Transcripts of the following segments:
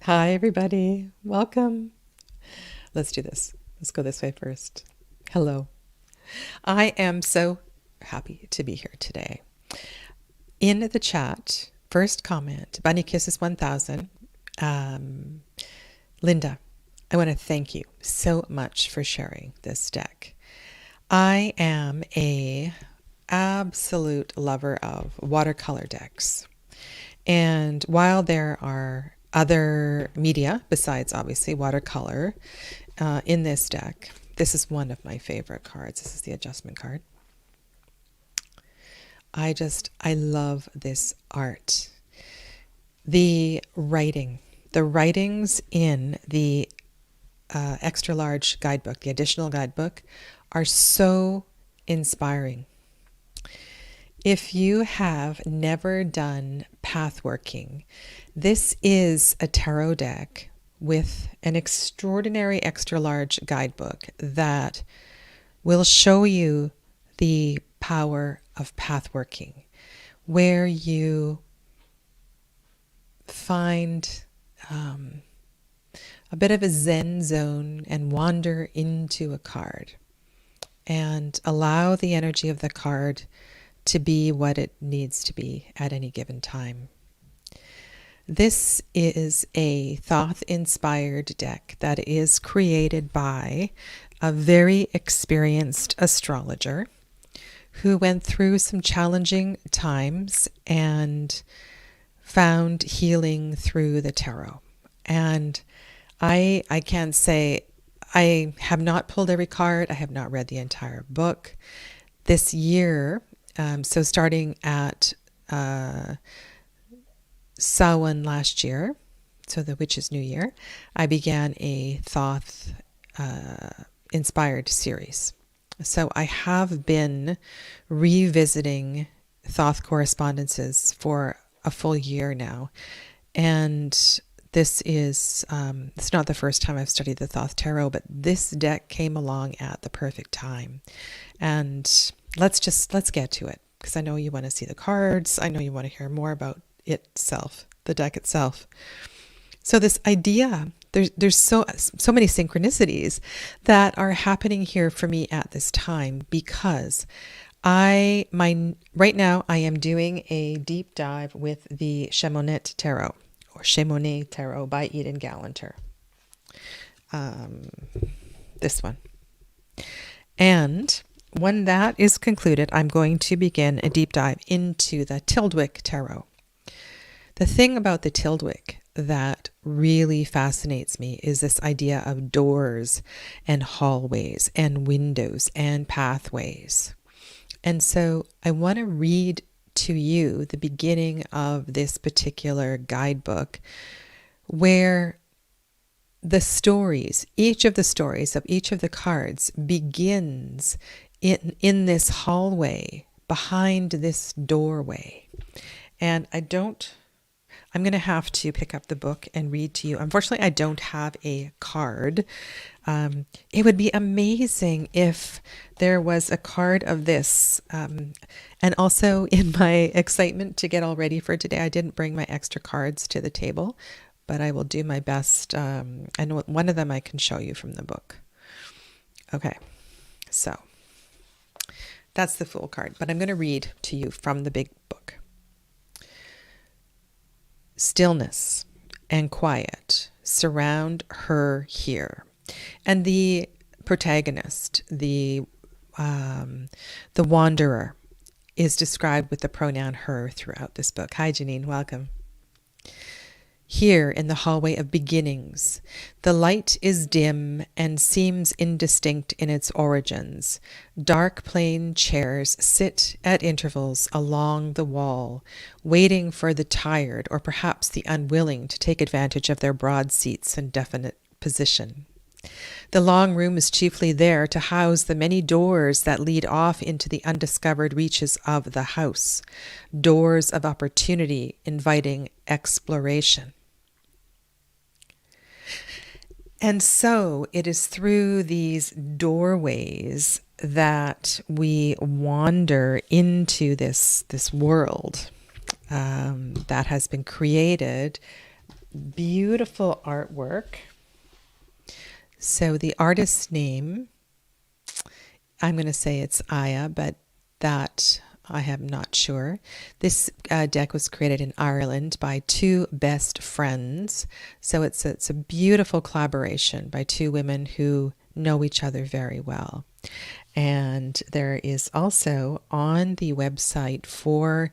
Hi, everybody. Welcome. Let's do this. Let's go this way first. Hello. I am so happy to be here today. In the chat, first comment, Bunny Kisses 1000. Linda, I want to thank you so much for sharing this deck. I am a absolute lover of watercolor decks. And while there are other media besides obviously watercolor in this deck, this is one of my favorite cards. This is the adjustment card. I love this art. The writings in the extra large guidebook, the additional guidebook, are so inspiring. If you have never done pathworking, this is a tarot deck with an extraordinary extra large guidebook that will show you the power of pathworking, where you find a bit of a Zen zone and wander into a card and allow the energy of the card to be what it needs to be at any given time. This is a Thoth-inspired deck that is created by a very experienced astrologer who went through some challenging times and found healing through the tarot. And I can say I have not pulled every card. I have not read the entire book. This year, so starting at Samhain last year, so the Witch's New Year, I began a Thoth inspired series. So I have been revisiting Thoth correspondences for a full year now. And this is, it's not the first time I've studied the Thoth Tarot, but this deck came along at the perfect time. And let's get to it, because I know you want to see the cards. I know you want to hear more about itself, the deck itself. So this idea, there's so many synchronicities that are happening here for me at this time, because right now I am doing a deep dive with the Chamonix Tarot, or Chamonix Tarot by Eden Gallanter. This one. And when that is concluded, I'm going to begin a deep dive into the Tildwick Tarot. The thing about the Tildwick that really fascinates me is this idea of doors and hallways and windows and pathways. And so I want to read to you the beginning of this particular guidebook, where the stories, each of the stories of each of the cards begins in this hallway behind this doorway. And I'm going to have to pick up the book and read to you. Unfortunately, I don't have a card. It would be amazing if there was a card of this. And also, in my excitement to get all ready for today, I didn't bring my extra cards to the table, but I will do my best. And one of them I can show you from the book. Okay, so that's the Fool card, but I'm going to read to you from the big book. Stillness and quiet surround her here. And the protagonist, the wanderer, is described with the pronoun her throughout this book. Hi, Janine. Welcome. Here in the hallway of beginnings, the light is dim and seems indistinct in its origins. Dark plain chairs sit at intervals along the wall, waiting for the tired or perhaps the unwilling to take advantage of their broad seats and definite position. The long room is chiefly there to house the many doors that lead off into the undiscovered reaches of the house, doors of opportunity inviting exploration. And so it is through these doorways that we wander into this world that has been created beautiful artwork. So the artist's name, I'm going to say it's Aya, but that I am not sure. This deck was created in Ireland by two best friends. So it's a beautiful collaboration by two women who know each other very well. And there is also on the website for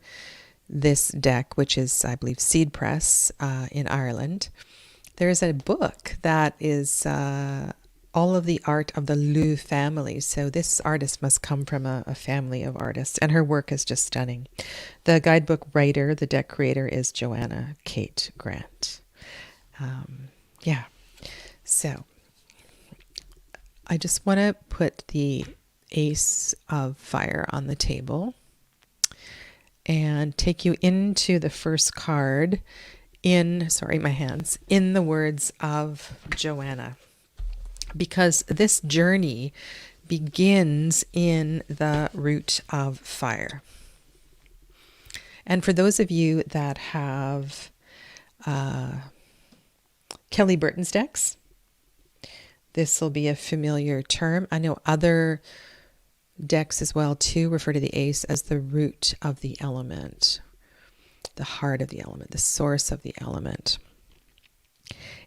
this deck, which is, I believe, Seed Press in Ireland, there's a book that is all of the art of the Lou family. So this artist must come from a family of artists, and her work is just stunning. The guidebook writer, the deck creator, is Joanna-Kate Grant. Yeah. So I just want to put the Ace of Fire on the table and take you into the first card in the words of Joanna, because this journey begins in the root of fire. And for those of you that have Kelly Burton's decks, this will be a familiar term. I know other decks as well too refer to the ace as the root of the element, the heart of the element, the source of the element.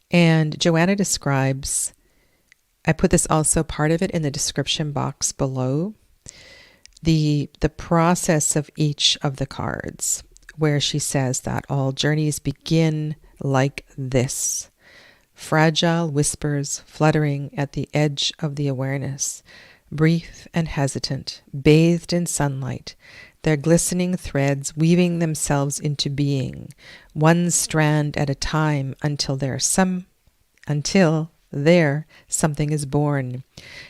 And Joanna describes, I put this also part of it in the description box below, the process of each of the cards, where she says that all journeys begin like this. Fragile whispers fluttering at the edge of the awareness, brief and hesitant, bathed in sunlight, their glistening threads weaving themselves into being, one strand at a time until there something is born,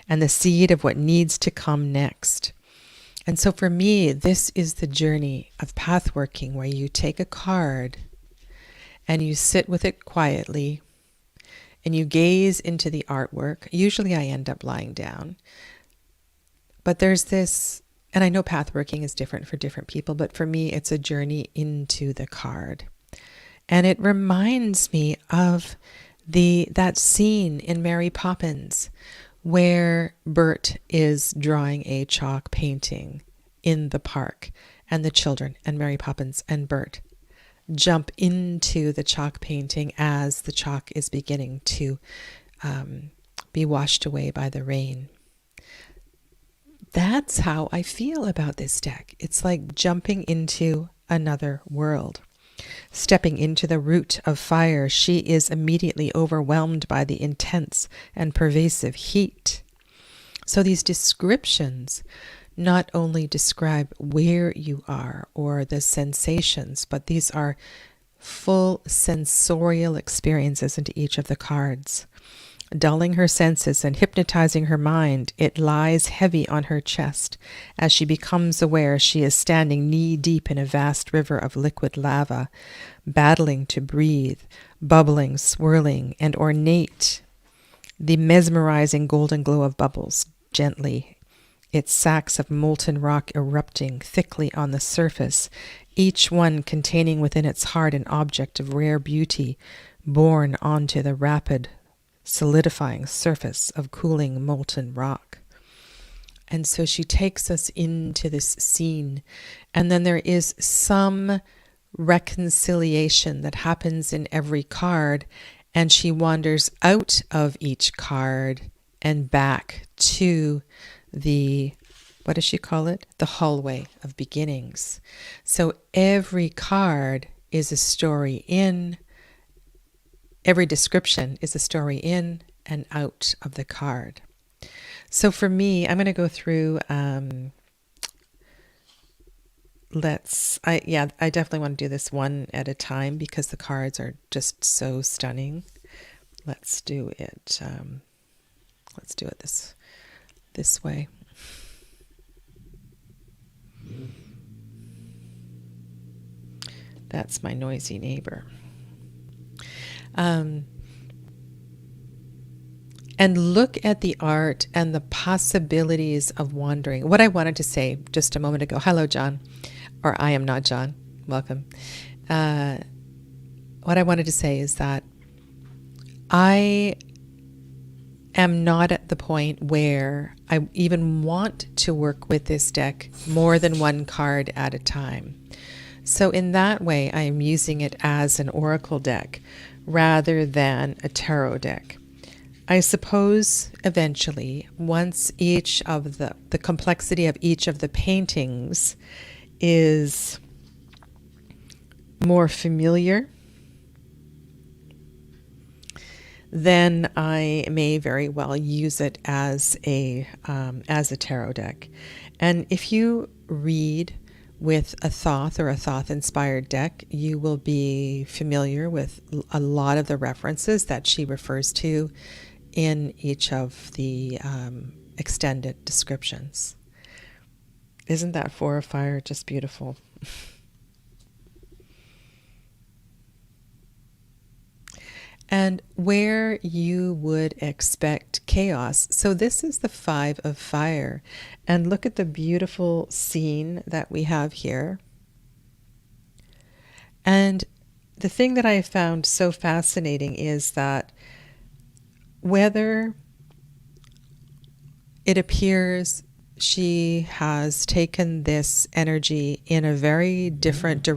and the seed of what needs to come next. And so for me, this is the journey of pathworking, where you take a card and you sit with it quietly and you gaze into the artwork. Usually I end up lying down. But there's this, and I know pathworking is different for different people, but for me, it's a journey into the card. And it reminds me of that scene in Mary Poppins where Bert is drawing a chalk painting in the park, and the children and Mary Poppins and Bert jump into the chalk painting as the chalk is beginning to be washed away by the rain. That's how I feel about this deck. It's like jumping into another world. Stepping into the root of fire, she is immediately overwhelmed by the intense and pervasive heat. So these descriptions not only describe where you are or the sensations, but these are full sensorial experiences into each of the cards. Dulling her senses and hypnotizing her mind, it lies heavy on her chest as she becomes aware she is standing knee-deep in a vast river of liquid lava, battling to breathe, bubbling, swirling, and ornate. The mesmerizing golden glow of bubbles gently, its sacks of molten rock erupting thickly on the surface, each one containing within its heart an object of rare beauty, borne onto the rapid, solidifying surface of cooling molten rock. And so she takes us into this scene, and then there is some reconciliation that happens in every card, and she wanders out of each card and back to the, what does she call it? The hallway of beginnings. So every card is a story in, every description is a story in and out of the card. So for me, I'm going to go through, I definitely want to do this one at a time because the cards are just so stunning. Let's do it. This way. That's my noisy neighbor. And look at the art and the possibilities of wandering. What I wanted to say just a moment ago, hello, John, or I am not John, welcome. what I wanted to say is that I am not at the point where I even want to work with this deck more than one card at a time. So in that way, I am using it as an oracle deck rather than a tarot deck. I suppose eventually, once each of the complexity of each of the paintings is more familiar, then I may very well use it as a tarot deck. And if you read with a Thoth or a Thoth-inspired deck, you will be familiar with a lot of the references that she refers to in each of the extended descriptions. Isn't that Four of Fire just beautiful? And where you would expect chaos. So this is the Five of Fire. And look at the beautiful scene that we have here. And the thing that I have found so fascinating is that whether it appears she has taken this energy in a very different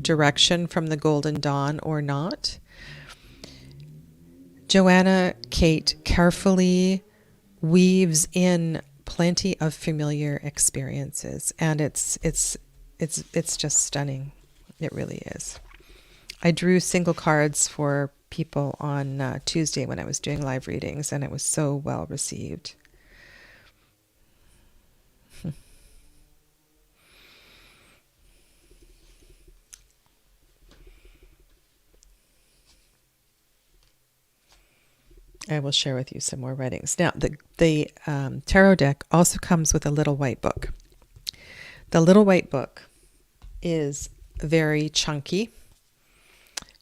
direction from the Golden Dawn or not, Joanna-Kate carefully weaves in plenty of familiar experiences, and it's just stunning. It really is. I drew single cards for people on Tuesday when I was doing live readings, and it was so well received. I will share with you some more readings. Now, the tarot deck also comes with a little white book. The little white book is very chunky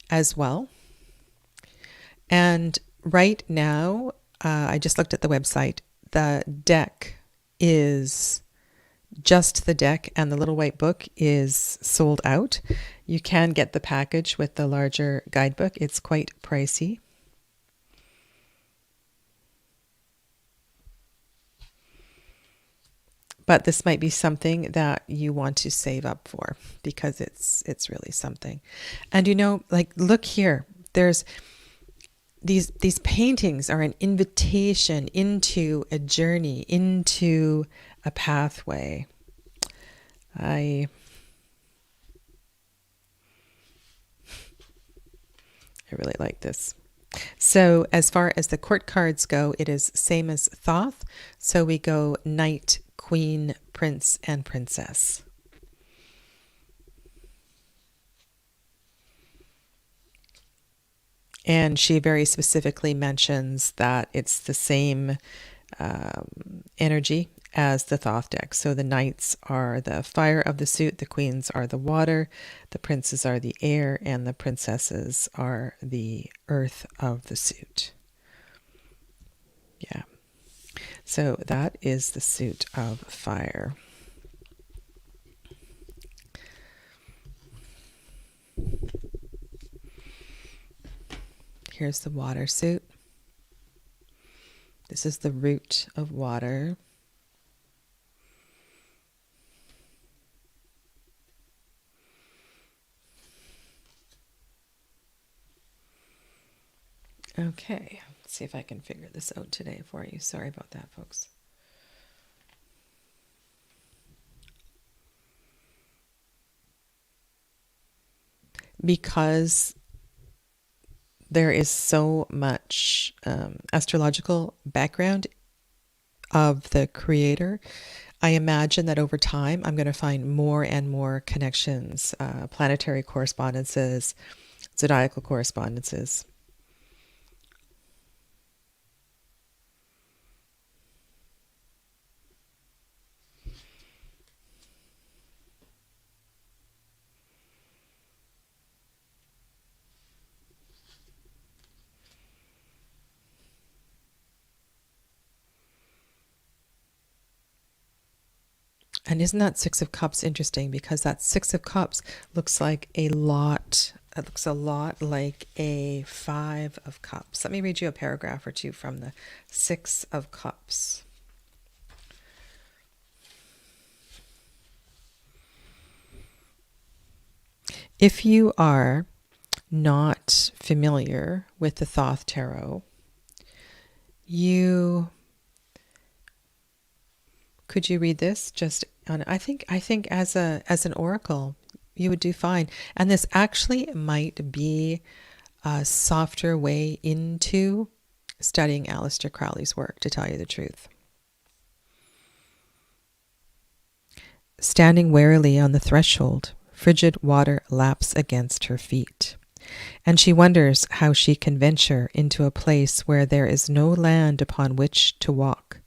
as well. And right now, I just looked at the website. The deck is just the deck, and the little white book is sold out. You can get the package with the larger guidebook. It's quite pricey. But this might be something that you want to save up for, because it's really something. And you know, like, look here. There's these paintings are an invitation into a journey, into a pathway. I really like this. So as far as the court cards go, it is same as Thoth. So we go Knight, Queen, Prince, and Princess. And she very specifically mentions that it's the same energy as the Thoth deck. So the Knights are the fire of the suit, the Queens are the water, the Princes are the air, and the Princesses are the earth of the suit. Yeah. So that is the suit of fire. Here's the water suit. This is the root of water. Okay, let's see if I can figure this out today for you. Sorry about that, folks. Because there is so much astrological background of the creator, I imagine that over time I'm going to find more and more connections, planetary correspondences, zodiacal correspondences. And isn't that Six of Cups interesting? Because that Six of Cups looks like a lot That looks a lot like a Five of Cups. Let me read you a paragraph or two from the Six of Cups. If you are not familiar with the Thoth Tarot, could you read this just on, I think as an oracle you would do fine. And this actually might be a softer way into studying Aleister Crowley's work, to tell you the truth. Standing warily on the threshold, frigid water laps against her feet, and she wonders how she can venture into a place where there is no land upon which to walk.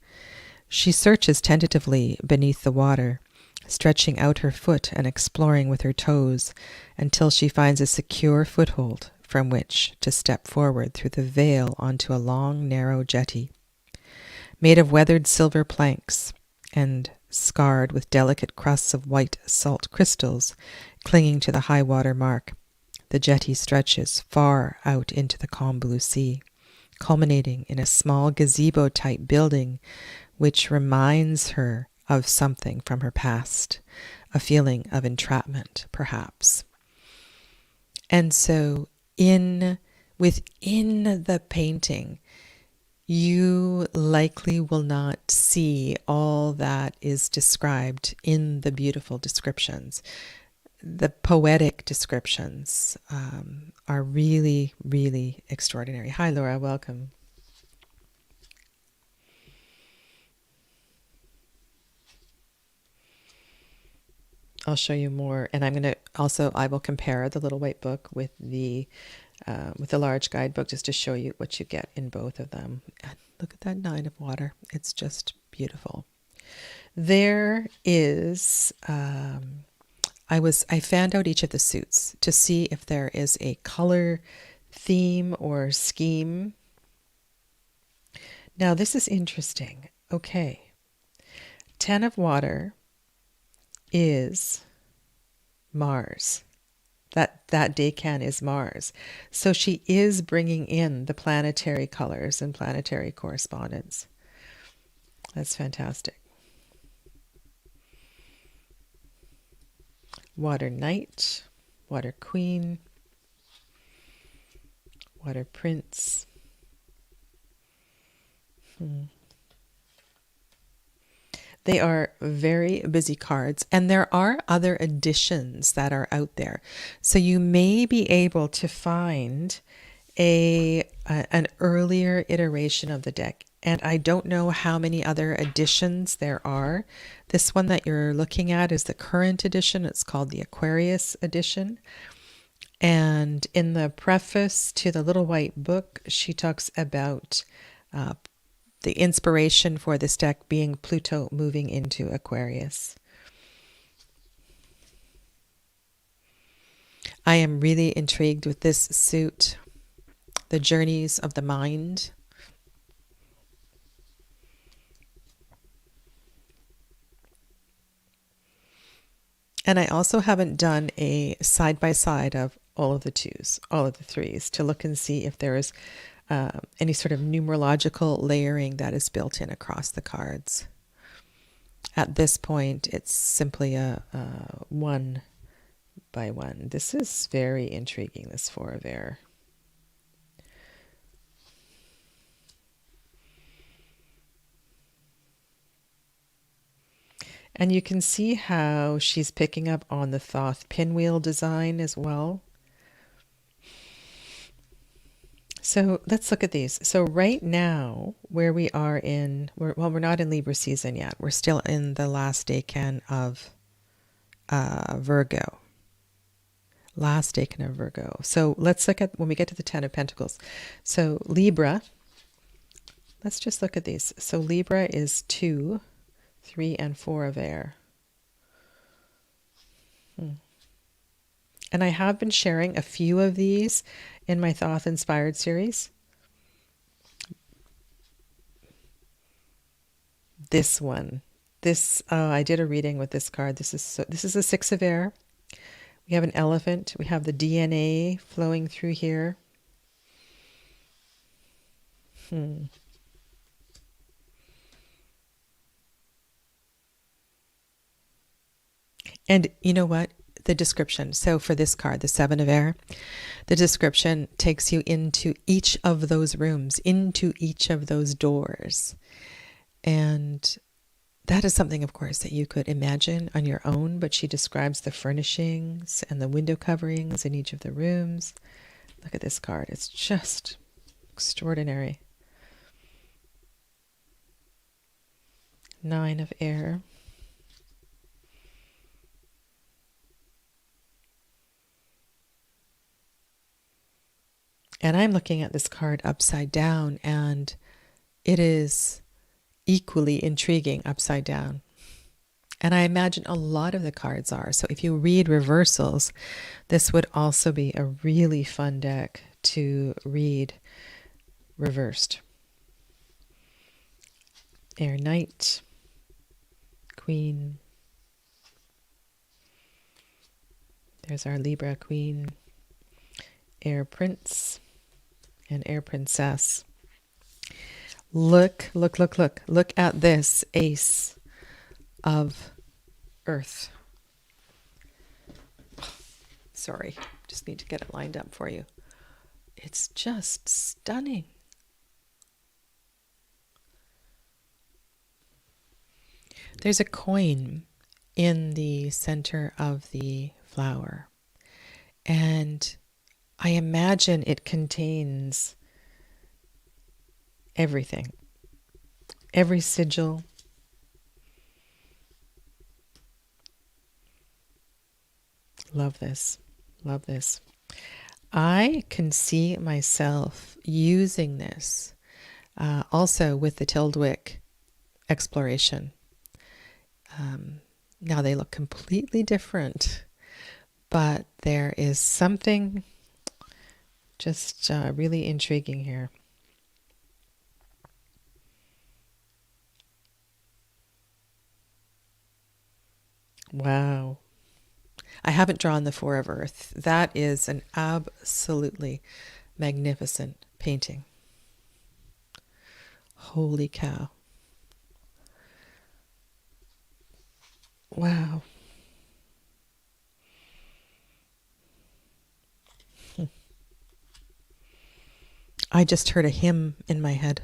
She searches tentatively beneath the water, stretching out her foot and exploring with her toes until she finds a secure foothold from which to step forward through the veil onto a long, narrow jetty. Made of weathered silver planks and scarred with delicate crusts of white salt crystals clinging to the high water mark, the jetty stretches far out into the calm blue sea, culminating in a small gazebo-type building which reminds her of something from her past, a feeling of entrapment, perhaps. And so within the painting, you likely will not see all that is described in the beautiful descriptions. The poetic descriptions are really, really extraordinary. Hi, Laura. Welcome. I'll show you more, and I'm going to also, I will compare the little white book with the large guidebook just to show you what you get in both of them. And look at that Nine of Water. It's just beautiful. There is, I found out each of the suits to see if there is a color theme or scheme. Now this is interesting. Okay. 10 of Water is Mars. That Daycan is Mars. So she is bringing in the planetary colors and planetary correspondence. That's fantastic. Water Knight, Water Queen, Water Prince. They are very busy cards, and there are other editions that are out there. So you may be able to find an earlier iteration of the deck. And I don't know how many other editions there are. This one that you're looking at is the current edition. It's called the Aquarius edition. And in the preface to the little white book, she talks about the inspiration for this deck being Pluto moving into Aquarius. I am really intrigued with this suit, the Journeys of the Mind. And I also haven't done a side-by-side of all of the twos, all of the threes, to look and see if there is any sort of numerological layering that is built in across the cards. At this point, it's simply a one by one. This is very intriguing, this Four of Air. And you can see how she's picking up on the Thoth pinwheel design as well. So let's look at these. So right now, where we are we're not in Libra season yet. We're still in the last Daycan of Virgo. Last Daycan of Virgo. So let's look at when we get to the 10 of Pentacles. So Libra, let's just look at these. So Libra is 2, 3, and 4 of air. And I have been sharing a few of these in my Thoth Inspired series. This one. I did a reading with this card. This is a 6 of air. We have an elephant. We have the DNA flowing through here. And you know what? The description. So for this card, the Seven of Air, the description takes you into each of those rooms, into each of those doors. And that is something, of course, that you could imagine on your own, but she describes the furnishings and the window coverings in each of the rooms. Look at this card. It's just extraordinary. Nine of Air. And I'm looking at this card upside down, and it is equally intriguing upside down. And I imagine a lot of the cards are. So if you read reversals, this would also be a really fun deck to read reversed. Air Knight, Queen. There's our Libra Queen, Air Prince, and Air Princess. Look at this Ace of Earth. Sorry, just need to get it lined up for you. It's just stunning. There's a coin in the center of the flower, and I imagine it contains everything, every sigil, love this, love this. I can see myself using this also with the Tildwick exploration. Now they look completely different, but there is something just really intriguing here. Wow. I haven't drawn the Four of Earth. That is an absolutely magnificent painting. Holy cow. Wow. I just heard a hymn in my head.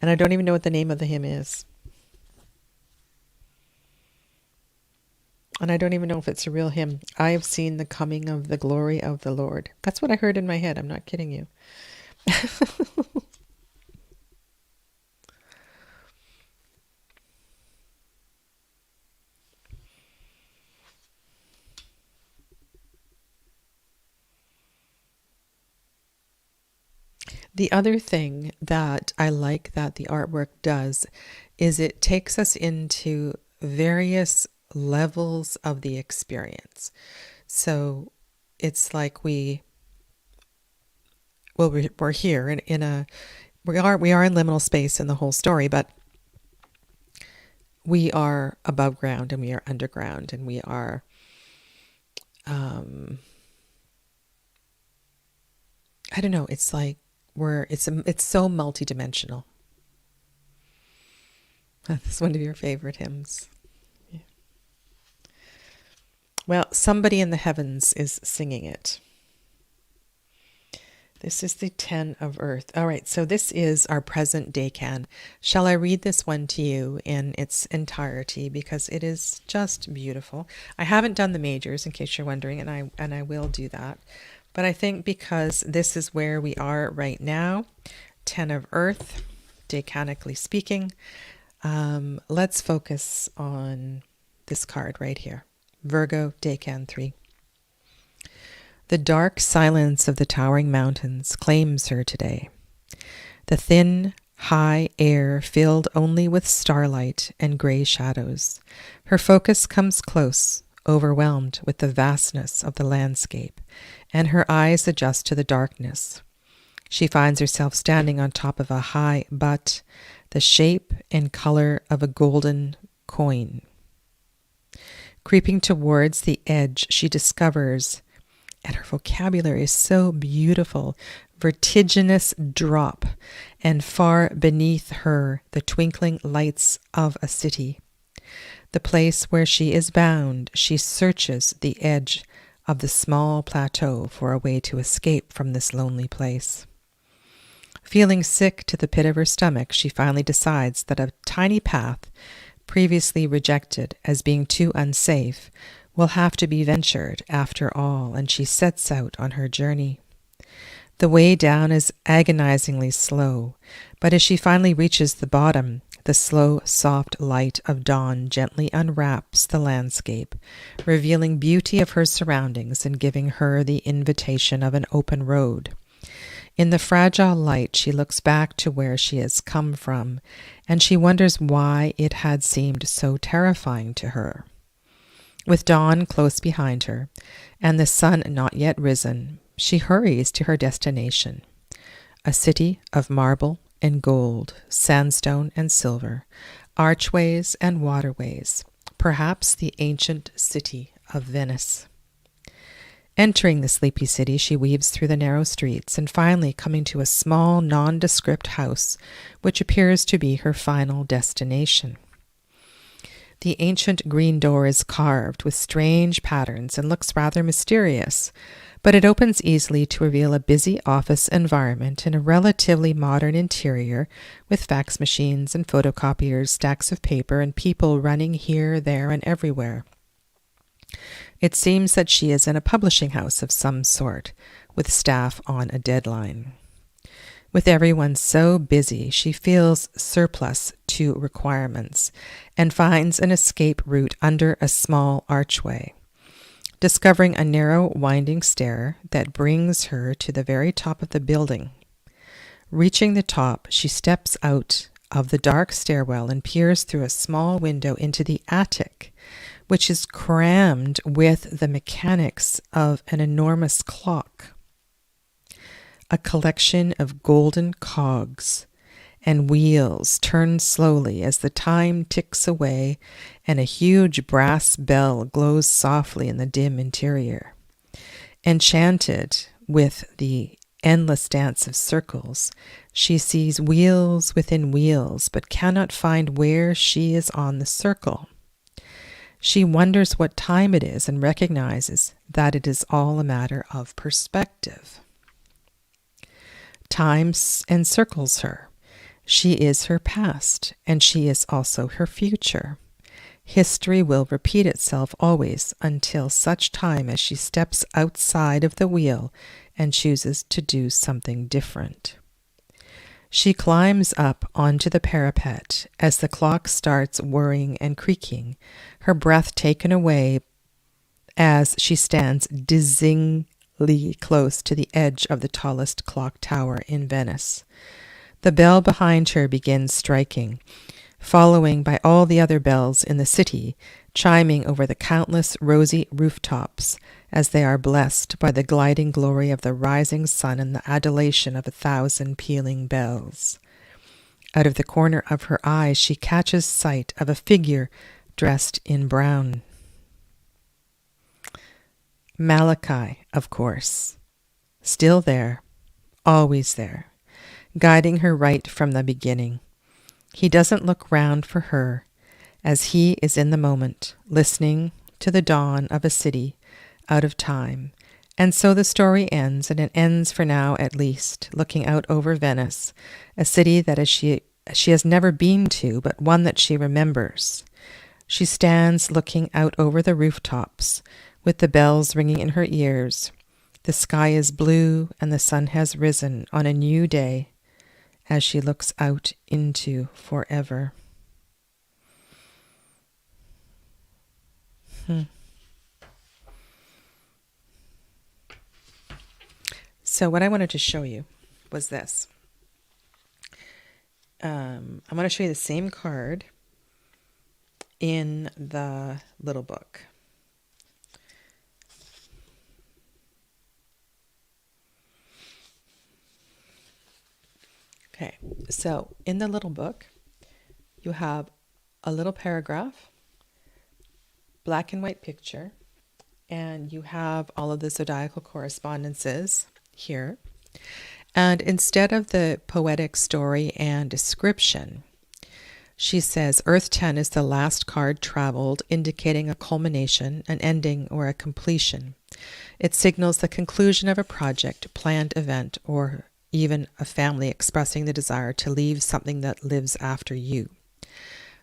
And I don't even know what the name of the hymn is. And I don't even know if it's a real hymn. I have seen the coming of the glory of the Lord. That's what I heard in my head. I'm not kidding you. The other thing that I like that the artwork does is it takes us into various levels of the experience. So it's like we're here we are in liminal space in the whole story, but we are above ground and we are underground and we are I don't know, it's like it's so multidimensional. That's one of your favorite hymns. Yeah. Well, somebody in the heavens is singing it. This is the Ten of Earth. All right, so this is our present Daycan. Shall I read this one to you in its entirety because it is just beautiful. I haven't done the majors in case you're wondering, and I will do that. But I think because this is where we are right now, Ten of Earth, Daycanically speaking, let's focus on this card right here. Virgo, Daycan 3. The dark silence of the towering mountains claims her today. The thin, high air filled only with starlight and gray shadows. Her focus comes close, overwhelmed with the vastness of the landscape, and her eyes adjust to the darkness. She finds herself standing on top of a high butte, the shape and color of a golden coin. Creeping towards the edge, she discovers, and her vocabulary is so beautiful, vertiginous drop, and far beneath her the twinkling lights of a city. The place where she is bound, she searches the edge of the small plateau for a way to escape from this lonely place. Feeling sick to the pit of her stomach, she finally decides that a tiny path, previously rejected as being too unsafe, will have to be ventured after all, and she sets out on her journey. The way down is agonizingly slow, but as she finally reaches the bottom, the slow, soft light of dawn gently unwraps the landscape, revealing beauty of her surroundings and giving her the invitation of an open road. In the fragile light, she looks back to where she has come from, and she wonders why it had seemed so terrifying to her. With dawn close behind her, and the sun not yet risen, she hurries to her destination, a city of marble and gold, sandstone and silver, archways and waterways, perhaps the ancient city of Venice. Entering the sleepy city, she weaves through the narrow streets and finally coming to a small, nondescript house, which appears to be her final destination. The ancient green door is carved with strange patterns and looks rather mysterious, but it opens easily to reveal a busy office environment in a relatively modern interior with fax machines and photocopiers, stacks of paper, and people running here, there, and everywhere. It seems that she is in a publishing house of some sort, with staff on a deadline. With everyone so busy, she feels surplus to requirements and finds an escape route under a small archway. Discovering a narrow, winding stair that brings her to the very top of the building. Reaching the top, she steps out of the dark stairwell and peers through a small window into the attic, which is crammed with the mechanics of an enormous clock. A collection of golden cogs and wheels turn slowly as the time ticks away, and a huge brass bell glows softly in the dim interior. Enchanted with the endless dance of circles, she sees wheels within wheels, but cannot find where she is on the circle. She wonders what time it is and recognizes that it is all a matter of perspective. Time encircles her. She is her past, and she is also her future. History will repeat itself always until such time as she steps outside of the wheel and chooses to do something different. She climbs up onto the parapet as the clock starts whirring and creaking, her breath taken away as she stands dizzyingly close to the edge of the tallest clock tower in Venice. The bell behind her begins striking, following by all the other bells in the city, chiming over the countless rosy rooftops as they are blessed by the gliding glory of the rising sun and the adulation of 1,000 pealing bells. Out of the corner of her eye, she catches sight of a figure dressed in brown. Malachi, of course, still there, always there, guiding her right from the beginning. He doesn't look round for her, as he is in the moment, listening to the dawn of a city out of time. And so the story ends, and it ends for now at least, looking out over Venice, a city that she has never been to, but one that she remembers. She stands looking out over the rooftops, with the bells ringing in her ears. The sky is blue, and the sun has risen on a new day as she looks out into forever. So what I wanted to show you was this. I'm going to show you the same card in the little book. Okay, so in the little book, you have a little paragraph, black and white picture, and you have all of the zodiacal correspondences here. And instead of the poetic story and description, she says Earth 10 is the last card traveled, indicating a culmination, an ending, or a completion. It signals the conclusion of a project, planned event, or even a family expressing the desire to leave something that lives after you.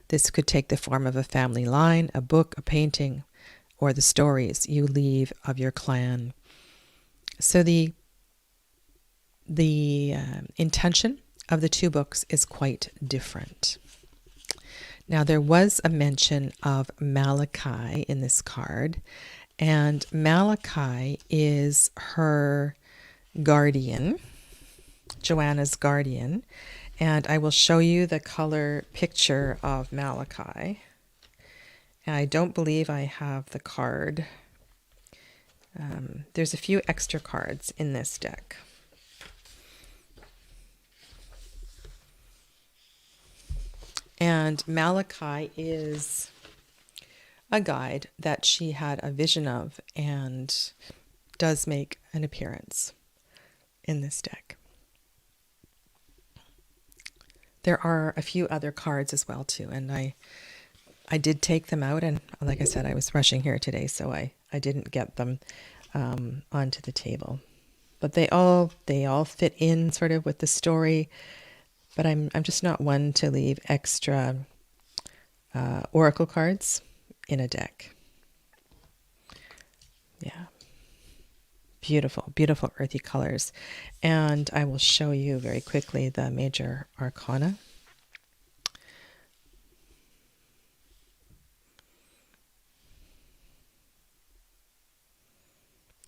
This could take the form of a family line, a book, a painting, or the stories you leave of your clan. So the intention of the two books is quite different. Now, there was a mention of Malachi in this card, and Malachi is her guardian, Joanna's guardian, and I will show you the color picture of Malachi. And I don't believe I have the card. There's a few extra cards in this deck. And Malachi is a guide that she had a vision of and does make an appearance in this deck. There are a few other cards as well too, and I did take them out, and like I said, I was rushing here today, so I didn't get them onto the table. But they all fit in sort of with the story. But I'm just not one to leave extra oracle cards in a deck. Yeah. Beautiful, beautiful earthy colors. And I will show you very quickly the major arcana.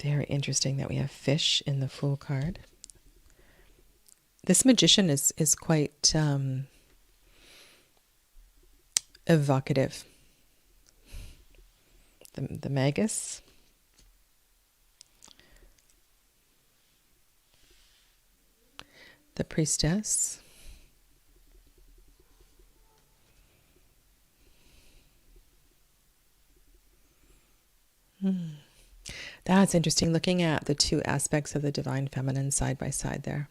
Very interesting that we have fish in the Fool card. This magician is quite evocative. The magus. The priestess. That's interesting, looking at the two aspects of the divine feminine side by side there.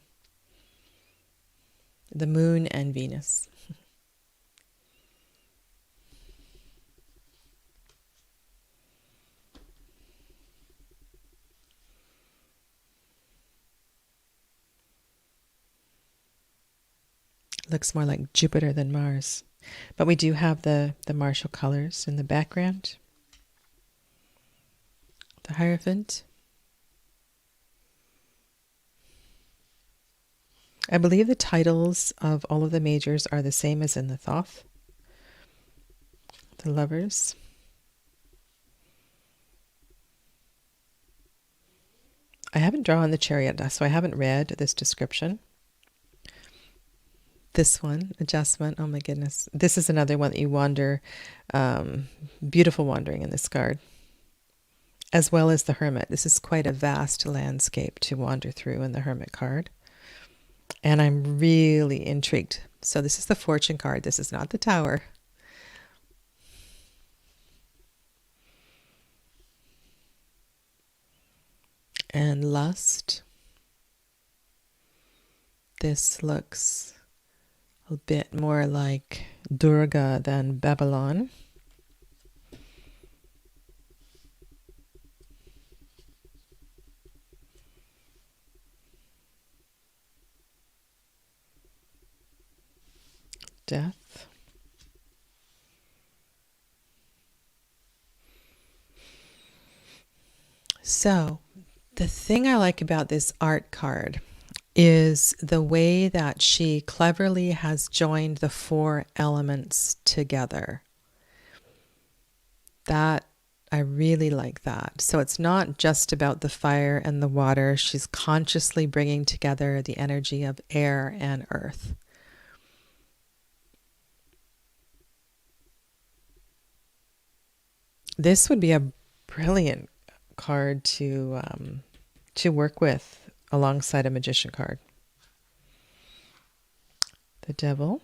The moon and Venus. Looks more like Jupiter than Mars. But we do have the martial colors in the background. The Hierophant. I believe the titles of all of the majors are the same as in the Thoth. The Lovers. I haven't drawn the Chariot, so I haven't read this description. This one, Adjustment. Oh my goodness. This is another one that you wander, beautiful wandering in this card. As well as the Hermit. This is quite a vast landscape to wander through in the Hermit card. And I'm really intrigued. So this is the Fortune card. This is not the Tower. And Lust. This looks a bit more like Durga than Babylon. Death. So, the thing I like about this art card is the way that she cleverly has joined the four elements together. That, I really like that. So it's not just about the fire and the water. She's consciously bringing together the energy of air and earth. This would be a brilliant card to work with alongside a magician card. The Devil.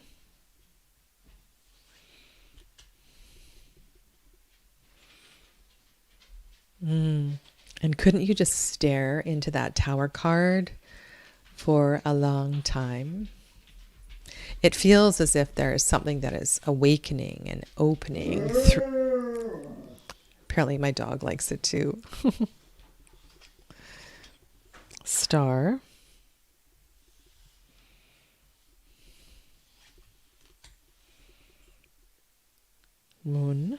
And couldn't you just stare into that Tower card for a long time? It feels as if there is something that is awakening and opening through. Apparently my dog likes it too. Star. Moon.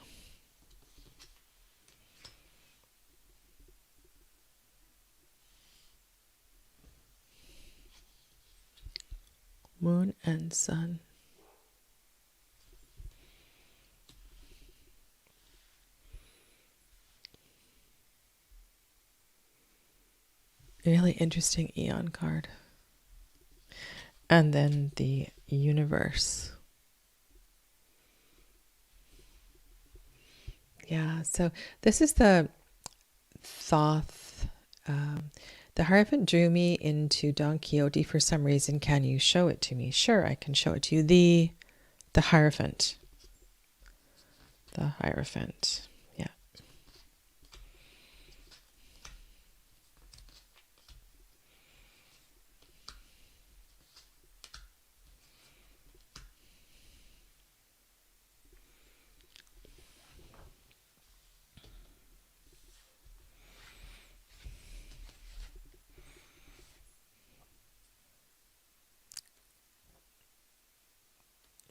Moon and sun. Really interesting Eon card. And then the universe. Yeah, so this is the Thoth. The Hierophant drew me into Don Quixote for some reason. Can you show it to me? Sure, I can show it to you. The Hierophant. The Hierophant. Yeah.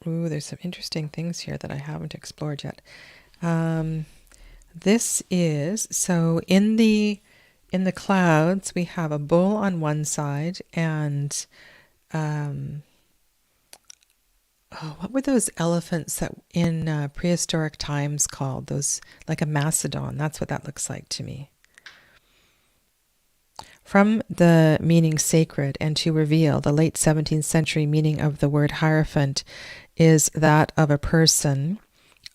Ooh, there's some interesting things here that I haven't explored yet. This is, so in the clouds, we have a bull on one side and what were those elephants that in prehistoric times called? Those, like a mastodon. That's what that looks like to me. From the meaning sacred and to reveal, the late 17th century meaning of the word hierophant is that of a person,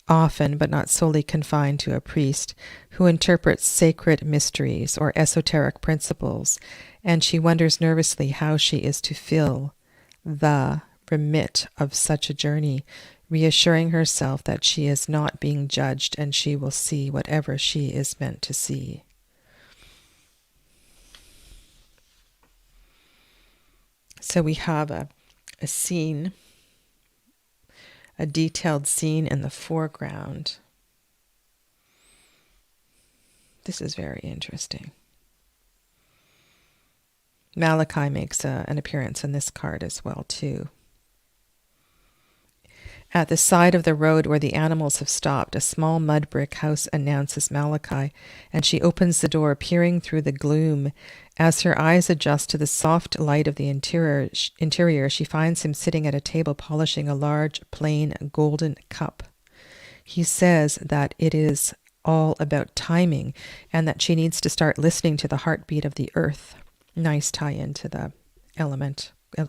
often but not solely confined to a priest, who interprets sacred mysteries or esoteric principles, and she wonders nervously how she is to fill the remit of such a journey, reassuring herself that she is not being judged and she will see whatever she is meant to see. So we have a scene, a detailed scene in the foreground. This is very interesting. Malachi makes an appearance in this card as well, too. At the side of the road where the animals have stopped, a small mud brick house announces Malachi, and she opens the door, peering through the gloom. As her eyes adjust to the soft light of the interior, she finds him sitting at a table polishing a large, plain, golden cup. He says that it is all about timing and that she needs to start listening to the heartbeat of the earth. Nice tie-in to the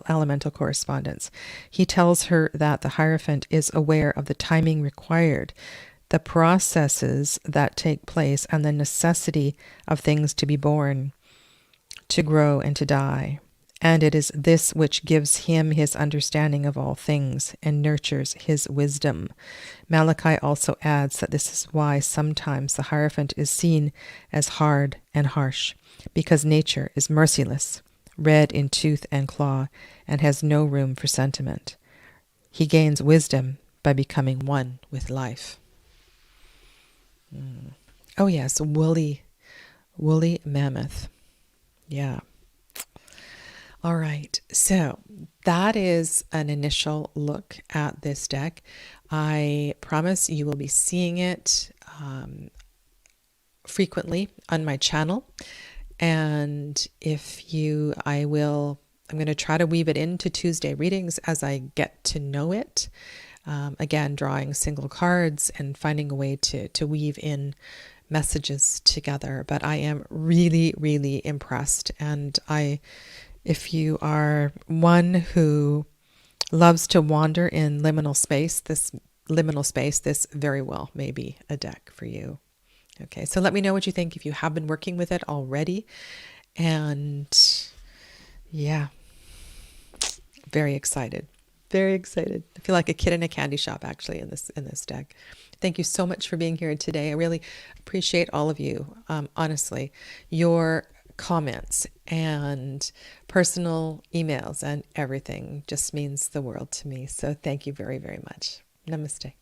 elemental correspondence. He tells her that the Hierophant is aware of the timing required, the processes that take place, and the necessity of things to be born, to grow, and to die. And it is this which gives him his understanding of all things and nurtures his wisdom. Malachi also adds that this is why sometimes the Hierophant is seen as hard and harsh, because nature is merciless, red in tooth and claw, and has no room for sentiment. He gains wisdom by becoming one with life. Oh yes, woolly mammoth. Yeah. All right, so that is an initial look at this deck. I promise you will be seeing it frequently on my channel. And I'm going to try to weave it into Tuesday readings as I get to know it. Again, drawing single cards and finding a way to weave in messages together. But I am really, really impressed. And if you are one who loves to wander in liminal space, this very well may be a deck for you. Okay, so let me know what you think if you have been working with it already. And yeah, very excited. Very excited. I feel like a kid in a candy shop actually in this deck. Thank you so much for being here today. I really appreciate all of you. Honestly, your comments and personal emails and everything just means the world to me. So thank you very, very much. Namaste.